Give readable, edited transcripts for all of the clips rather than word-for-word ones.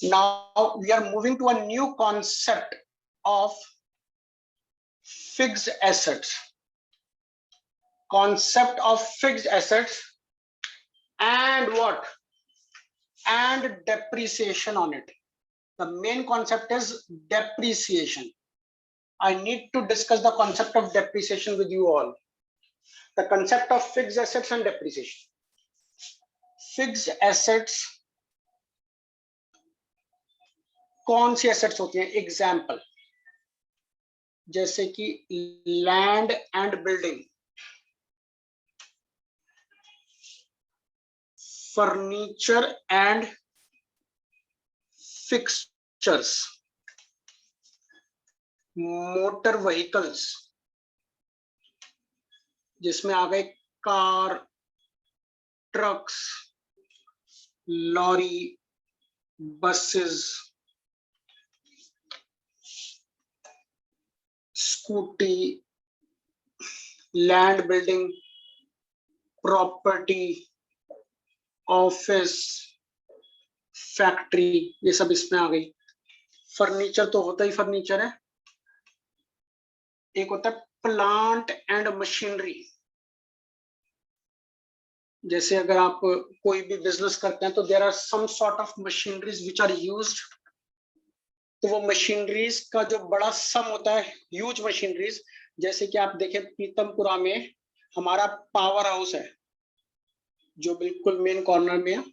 Now we are moving to a new concept of fixed assets. Concept of fixed assets and what? And depreciation on it. The main concept is depreciation. I need to discuss the concept of depreciation with you all. The concept of fixed assets and depreciation. Fixed assets कौन सी assets होती हैं? Example जैसे कि land and building, furniture and fixtures, motor vehicles जिसमें आ गए car, trucks, lorry, buses, scooty, land building, property, office, factory, ये सब इसमें आ गई। फर्नीचर तो होता ही फर्नीचर है। एक होता है प्लांट एंड मशीनरी। जैसे अगर आप कोई भी बिजनेस करते हैं तो there are some sort of machineries which are used. तो वो मशीनरीज का जो बड़ा सम होता है, ह्यूज मशीनरीज, जैसे कि आप देखें पीतमपुरा में हमारा पावर हाउस है जो बिल्कुल मेन कॉर्नर में है।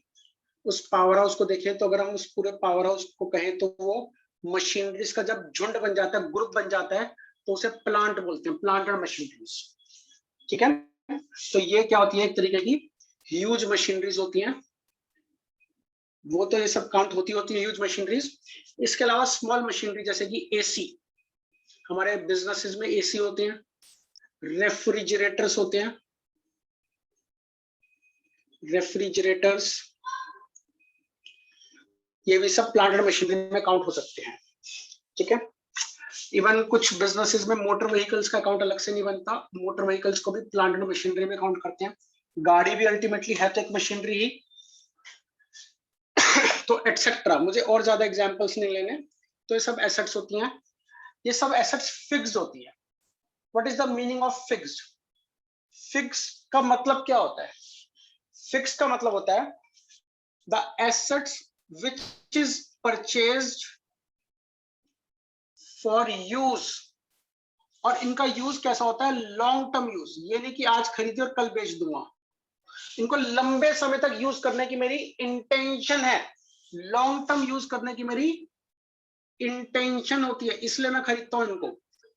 उस पावर हाउस को देखें तो अगर हम उस पूरे पावर हाउस को कहें तो वो मशीनरीज का जब झुंड बन जाता है, ग्रुप बन जाता है, तो उसे प्लांट बोलते हैं, प्लांट एंड मशीनरीज। ठीक है, तो ये क्या होती है? एक तरीके की ह्यूज मशीनरीज होती हैं। वो तो ये सब काउंट होती है ह्यूज मशीनरीज। इसके अलावा स्मॉल मशीनरी जैसे कि एसी, हमारे बिजनेसेस में एसी होते हैं, रेफ्रिजरेटर्स होते हैं, रेफ्रिजरेटर्स, ये भी सब प्लांट एंड मशीनरी में काउंट हो सकते हैं। ठीक है, इवन कुछ बिजनेसेस में मोटर व्हीकल्स का अकाउंट अलग से नहीं बनता, मोटर व्हीकल्स को भी प्लांट एंड मशीनरी में काउंट करते हैं। गाड़ी भी अल्टीमेटली है तो एक मशीनरी ही। तो एटसेट्रा, मुझे और ज्यादा एग्जांपल्स नहीं लेने। तो ये सब एसेट्स होती हैं, ये सब एसेट्स फिक्स्ड होती है। What is the meaning of fixed? Fix का मतलब क्या होता है? फिक्स का मतलब होता है the assets which is purchased for use. और इनका यूज कैसा होता है? Long term use. ये नहीं कि आज खरीदे और कल बेच दूंगा। इनको लंबे समय तक यूज करने की मेरी इंटेंशन है, लॉन्ग टर्म यूज करने की मेरी इंटेंशन होती है, इसलिए मैं खरीदता हूं इनको।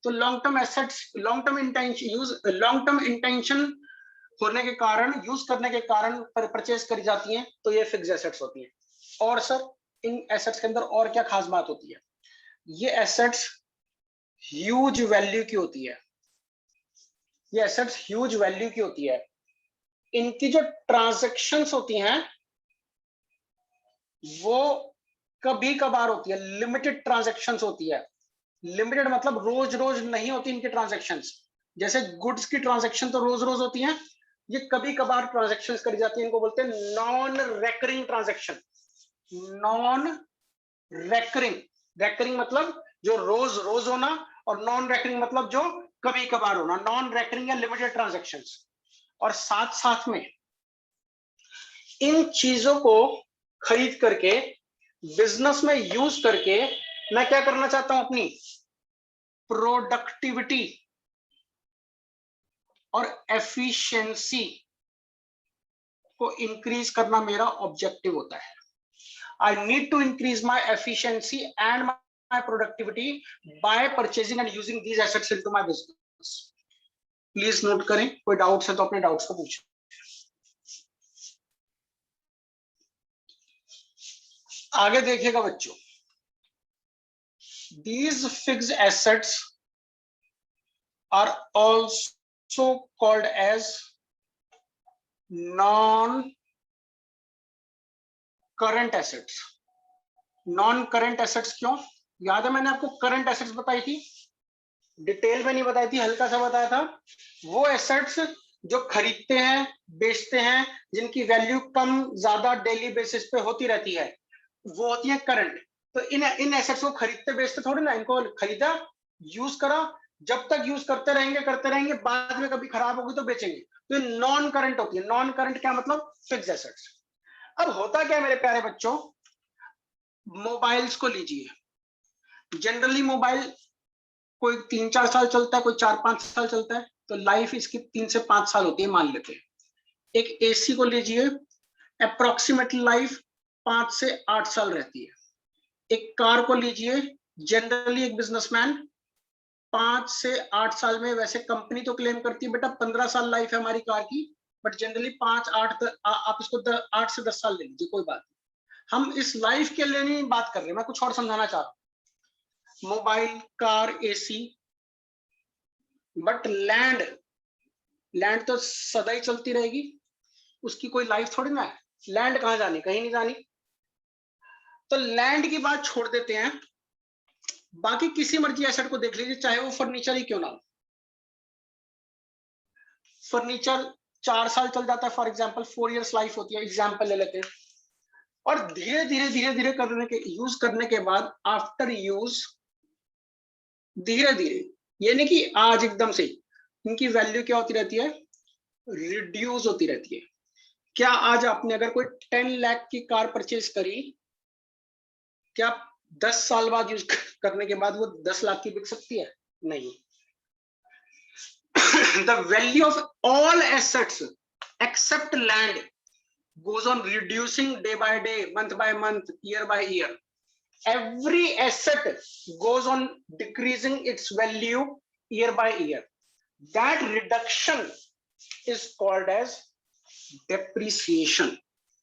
तो long term assets, long term intention होने के कारण, यूज करने के कारण परचेज करी जाती हैं, तो ये फिक्स्ड एसेट्स होती हैं। और सर इन एसेट्स के अंदर और क्या खास बात होती है? ये एसेट्स ह्यूज वैल्यू की होती है। ये एसेट्स ह्यूज वैल्यू की होती है। इनकी जो ट्रांजैक्शंस होती हैं वो कभी कभार होती है, लिमिटेड ट्रांजैक्शंस होती है। लिमिटेड मतलब रोज रोज नहीं होती इनकी ट्रांजैक्शंस। जैसे गुड्स की ट्रांजैक्शन तो रोज रोज होती हैं, ये कभी कभार ट्रांजैक्शंस करी जाती है, इनको बोलते हैं non recurring transaction. Non recurring, recurring मतलब जो रोज रोज होना, और नॉन रेकरिंग मतलब जो कभी कभार होना। नॉन रेकरिंग या लिमिटेड ट्रांजैक्शंस। और साथ साथ में इन चीजों को खरीद करके बिजनेस में यूज करके मैं क्या करना चाहता हूं? अपनी प्रोडक्टिविटी और एफिशिएंसी को इंक्रीज करना मेरा ऑब्जेक्टिव होता है। I need to increase my efficiency and my productivity by purchasing and using these assets into my business. Please note करें, कोई डाउट्स है तो अपने डाउट्स को पूछें। आगे देखिएगा बच्चों, these fixed assets are also called as non-current assets. non-current assets क्यों? याद है मैंने आपको करंट एसेट्स बताई थी, डिटेल में नहीं बताई थी, हल्का सा बताया था। वो एसेट्स जो खरीदते हैं, बेचते हैं, जिनकी वैल्यू कम ज्यादा डेली बेसिस पे होती रहती है, वो होती है करंट। तो इन एसेट्स को खरीदते बेचते थोड़ी ना, इनको खरीदा, यूज करा, जब तक यूज करते रहेंगे, बाद में कभी खराब होगी तो बेचेंगे, तो ये नॉन करंट होती है। नॉन करंट क्या मतलब? Fix assets. अब होता क्या मेरे प्यारे बच्चों, मोबाइल्स को लीजिए, जनरली मोबाइल कोई 3-4 साल चलता है, कोई 4-5 साल चलता है, तो लाइफ इसकी 3 से 5 साल होती है मान लेते हैं। एक एसी को लीजिए, अप्रोक्सीमेटली लाइफ 5 से 8 साल रहती है। एक कार को लीजिए, जनरली एक बिजनेसमैन 5 से 8 साल में, वैसे कंपनी तो क्लेम करती है बेटा 15 साल लाइफ है हमारी कार की, बट जनरली 5-8, आप इसको 8 से 10 साल ले लीजिए, कोई बात नहीं। हम इस लाइफ के लिए नहीं बात कर रहे, मैं कुछ और समझाना चाह रहा हूं। Mobile, car, AC, but land, land तो सदा ही चलती रहेगी, उसकी कोई लाइफ थोड़ी ना है। लैंड कहां जानी? कहीं नहीं जानी। तो लैंड की बात छोड़ देते हैं, बाकी किसी मर्जी एसेट को देख लीजिए, चाहे वो फर्नीचर ही क्यों ना हो। फर्नीचर 4 साल चल जाता है, फॉर एग्जांपल 4 इयर्स लाइफ होती है, एग्जांपल ले लेते हैं। और धीरे धीरे यूज करने के बाद, आफ्टर यूज, धीरे धीरे, ये नहीं कि आज एकदम से, इनकी वैल्यू क्या होती रहती है? रिड्यूस होती रहती है। क्या आज आपने अगर कोई 10 लाख की कार परचेज करी, क्या 10 साल बाद यूज करने के बाद वो 10 लाख की बिक सकती है? नहीं। The value of all assets except land goes on reducing day by day, month by month, year by year. Every asset goes on decreasing its value year by year. That reduction is called as depreciation.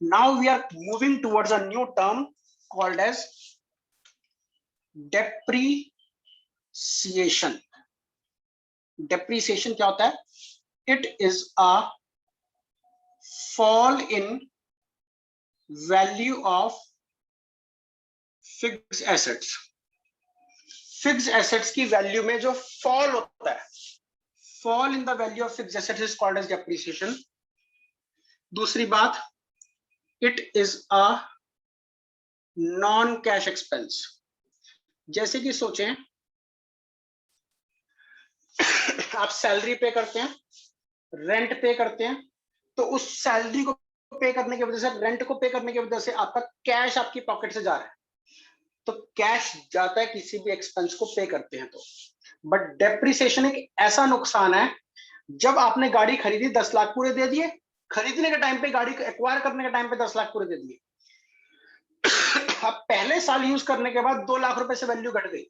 Now we are moving towards a new term called as depreciation. Depreciation क्या होता है? It is a fall in value of fixed assets. Fixed assets की value में जो fall होता है, fall in the value of fixed assets is called as depreciation. दूसरी बात, it is a non cash expense. जैसे कि सोचें आप सैलरी पे करते हैं, रेंट पे करते हैं, तो उस सैलरी को पे करने की वजह से, रेंट को पे करने की वजह से आपका कैश आपकी पॉकेट से जा रहा है, तो कैश जाता है किसी भी एक्सपेंस को पे करते हैं तो। बट डेप्रिसिएशन एक ऐसा नुकसान है, जब आपने गाड़ी खरीदी 10 लाख पूरे दे दिए, खरीदने के टाइम पे, गाड़ी एक्वायर करने के टाइम पे 10 लाख पूरे दे दिए, अब पहले साल यूज करने के बाद 2 लाख रुपए से वैल्यू घट गई,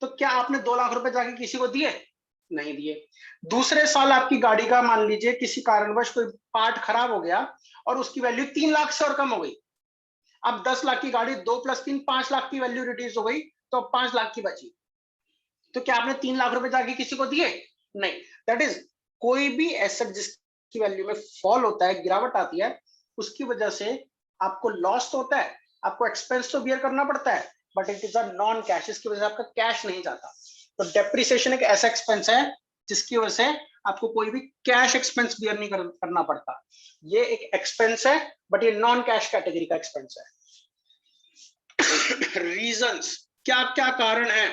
तो क्या आपने 2 लाख रुपए जाके किसी को दिए? नहीं दिए। दूसरे साल आपकी गाड़ी का मान लीजिए किसी कारणवश कोई पार्ट खराब हो गया और उसकी वैल्यू 3 लाख से और कम हो गई, अब 10 लाख की गाड़ी 2 + 3 5 लाख की वैल्यू रिड्यूस हो गई, तो 5 लाख की बची, तो क्या आपने 3 लाख रुपए जाके किसी को दिए? नहीं। दैट इज, कोई भी एसेट जिसकी वैल्यू में फॉल होता है, गिरावट आती है, उसकी वजह से आपको लॉस तो होता है, आपको एक्सपेंस तो बियर करना पड़ता है, but it is a non cash, इसकी वजह से आपका कैश नहीं जाता। तो डेप्रिसिएशन एक ऐसा एक्सपेंस है जिसकी वजह से आपको कोई भी कैश एक्सपेंस बियर नहीं करना पड़ता। ये एक एक्सपेंस है, बट ये नॉन कैश कैटेगरी का एक्सपेंस है। रीजंस, क्या क्या कारण है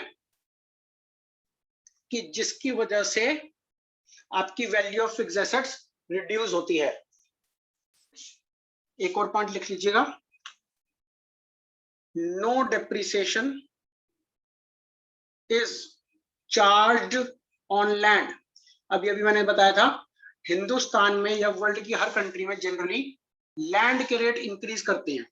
कि जिसकी वजह से आपकी value of fixed assets reduce होती है? एक और पॉइंट लिख लीजिएगा, no depreciation is charged on land. अभी मैंने बताया था, हिंदुस्तान में या वर्ल्ड की हर कंट्री में जनरली लैंड के रेट इंक्रीज करते हैं,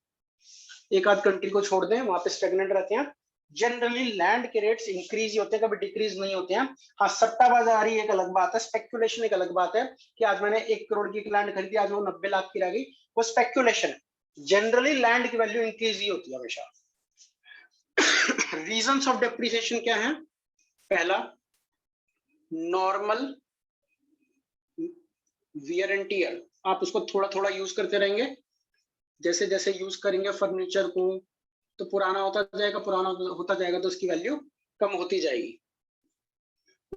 एक आध कंट्री को छोड़ दें वहां पे स्टेगनेंट रहते हैं, जनरली लैंड के रेट्स इंक्रीज ही होते हैं, कभी डिक्रीज नहीं होते हैं। हाँ, सट्टाबाजारी एक अलग बात है, स्पेक्युलेशन एक अलग बात है, कि आज मैंने 1 करोड़ की लैंड खरीदी, आज वो 90 लाख की रह गई, वो स्पेक्युलेशन है। जनरली लैंड की वैल्यू इंक्रीज ही होती है हमेशा। रीजंस ऑफ डेप्रिसिएशन क्या है? पहला, नॉर्मल वियर एंड टियर, आप उसको थोड़ा थोड़ा यूज करते रहेंगे, जैसे जैसे यूज करेंगे फर्नीचर को तो पुराना होता जाएगा, पुराना होता जाएगा तो उसकी वैल्यू कम होती जाएगी।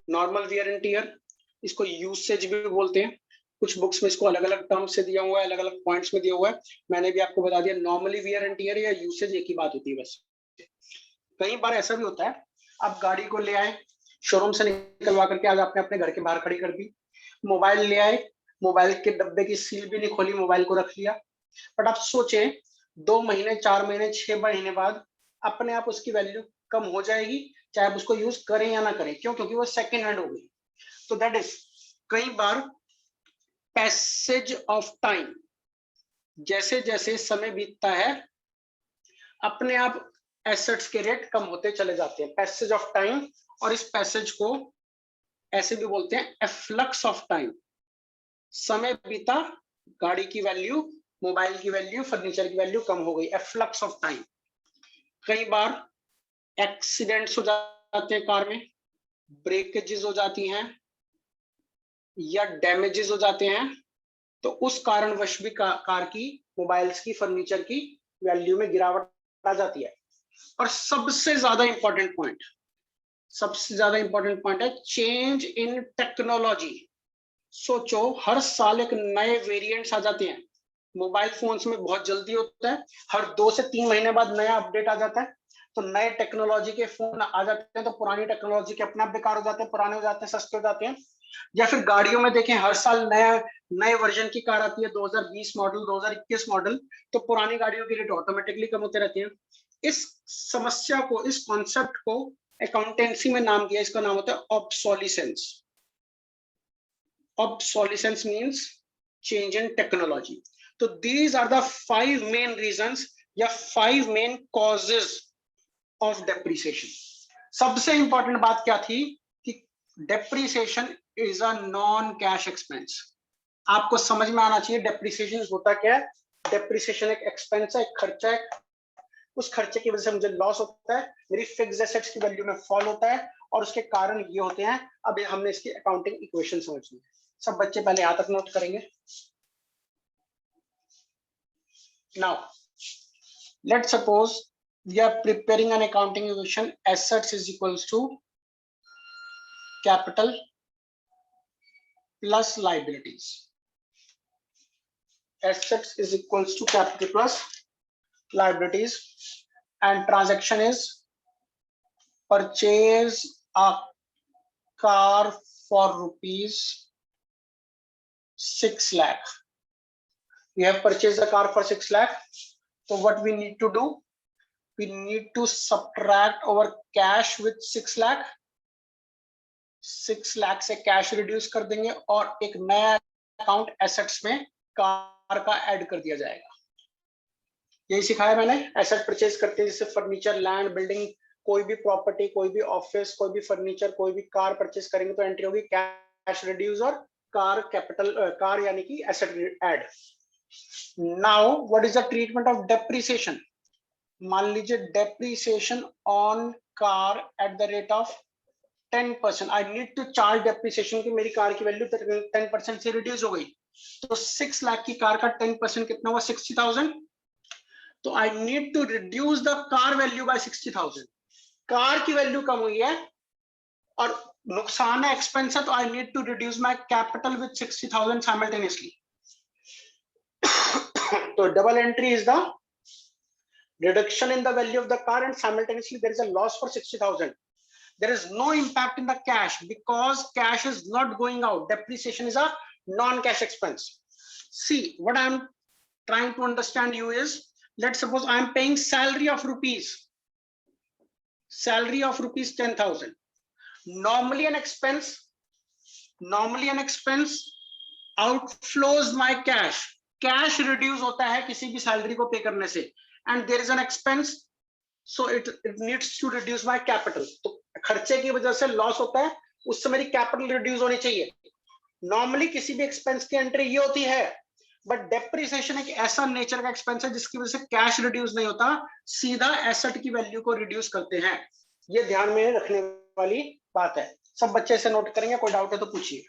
नॉर्मल वियर एंड टियर, इसको यूसेज भी बोलते हैं, कुछ बुक्स में इसको अलग अलग टर्म से दिया हुआ है, अलग अलग पॉइंट्स में दिया हुआ है। मैंने भी आपको बता दिया, नॉर्मली वियर एंड टियर या यूसेज एक ही बात होती है बस। कई बार ऐसा भी होता है, आप गाड़ी को ले आए, शोरूम से निकलवा करके आज आपने अपने घर के बाहर खड़ी कर दी, मोबाइल ले आए, मोबाइल के डब्बे की सील भी नहीं खोली, मोबाइल को रख लिया, बट आप सोचें 2 महीने, 4 महीने, 6 महीने बाद अपने आप उसकी वैल्यू कम हो जाएगी, चाहे आप उसको यूज करें या ना करें। क्यों? क्योंकि वो सेकेंड हैंड हो गई। तो दैट इज, कई बार पैसेज ऑफ टाइम, जैसे जैसे समय बीतता है अपने आप एसेट्स के रेट कम होते चले जाते हैं, पैसेज ऑफ टाइम। और इस पैसेज को ऐसे भी बोलते हैं एफ्लक्स ऑफ टाइम। समय बीता, गाड़ी की वैल्यू, मोबाइल की वैल्यू, फर्नीचर की वैल्यू कम हो गई, एफ्लक्स ऑफ टाइम। कई बार एक्सीडेंट्स हो जाते हैं कार में, ब्रेकेजेस हो जाती हैं या डैमेजेस हो जाते हैं, तो उस कारणवश भी कार की, मोबाइल्स की, फर्नीचर की वैल्यू में गिरावट आ जाती है। और सबसे ज्यादा इंपॉर्टेंट पॉइंट, सबसे ज्यादा इंपॉर्टेंट पॉइंट है चेंज इन टेक्नोलॉजी। सोचो हर साल एक नए वेरिएंट्स आ जाते हैं, मोबाइल फोन्स में बहुत जल्दी होता है, हर 2 से 3 महीने बाद नया अपडेट आ जाता है। तो नए टेक्नोलॉजी के फोन आ जाते हैं, तो पुरानी टेक्नोलॉजी के अपना बेकार हो जाते हैं, पुराने हो जाते हैं, सस्ते हो जाते हैं। या फिर गाड़ियों में देखें, हर साल नए वर्जन की कार आती है, 2020 मॉडल, 2021 मॉडल, तो पुरानी गाड़ियों की रेट ऑटोमेटिकली कम होते रहते हैं। इस समस्या को, इस कॉन्सेप्ट को अकाउंटेंसी में नाम दिया, इसका नाम होता है obsolescence. Obsolescence means change in technology. तो these are the 5 main reasons या 5 मेन कॉजेज ऑफ डेप्रिसिएशन। सबसे इंपॉर्टेंट बात क्या थी कि depreciation is a non cash expense. आपको समझ में आना चाहिए डेप्रिसिएशन होता क्या है। डेप्रिसिएशन एक एक्सपेंस है, एक खर्चा है, उस खर्चे की वजह से मुझे लॉस होता है, मेरी फिक्स्ड एसेट्स की वैल्यू में फॉल होता है, और उसके कारण ये होते हैं। अब हमने इसकी अकाउंटिंग इक्वेशन समझनी है। सब बच्चे पहले यहां तक नोट करेंगे। Now let's suppose we are preparing an accounting equation, assets is equals to capital plus liabilities. Assets is equals to capital plus liabilities, and transaction is purchase a car for rupees 6 lakh. We have purchased a car for 6 lakh. So what we need to do? We need to subtract our cash with 6 lakh. 6 lakh से cash reduce कर देंगे और एक नया account assets में car का add कर दिया जाएगा। यही सिखाया मैंने। एसेट परचेज करते हैं जैसे फर्नीचर, लैंड, बिल्डिंग, कोई भी प्रॉपर्टी, कोई भी ऑफिस, कोई भी फर्नीचर, कोई भी कार परचेज करेंगे तो एंट्री होगी कैश रिड्यूस और कार कैपिटल, कार यानी कि asset add. Now what is the treatment of depreciation? मान लीजिए depreciation on car at the rate of 10%। I need to charge depreciation की मेरी कार की वैल्यू 10% से रिड्यूस हो गई, तो 6 लाख की कार का 10% कितना हुआ? 60,000। तो I need to reduce the car value by 60,000। Car की वैल्यू कम हुई है और नुकसान है, एक्सपेंस है, तो I need to reduce my capital with 60,000 simultaneously. तो double entry is the reduction in the value of the car and simultaneously there is a loss for 60,000. There is no impact in the cash because cash is not going out. Depreciation is a non-cash expense. See, what I am trying to understand you is, let's suppose I am paying salary of rupees 10,000. Normally an expense outflows my cash. Cash reduce होता है किसी भी salary को पे करने से, and there is an expense, so it needs to reduce my capital. तो खर्चे की वजह से लॉस होता है, उससे मेरी कैपिटल रिड्यूस होनी चाहिए। नॉर्मली किसी भी एक्सपेंस की एंट्री ये होती है, बट डेप्रिसिएशन एक ऐसा नेचर का एक्सपेंस है जिसकी वजह से कैश रिड्यूस नहीं होता, सीधा एसेट की वैल्यू को रिड्यूस करते हैं। ये ध्यान में रखने वाली बात है। सब बच्चे से नोट करेंगे, कोई डाउट है तो पूछिए।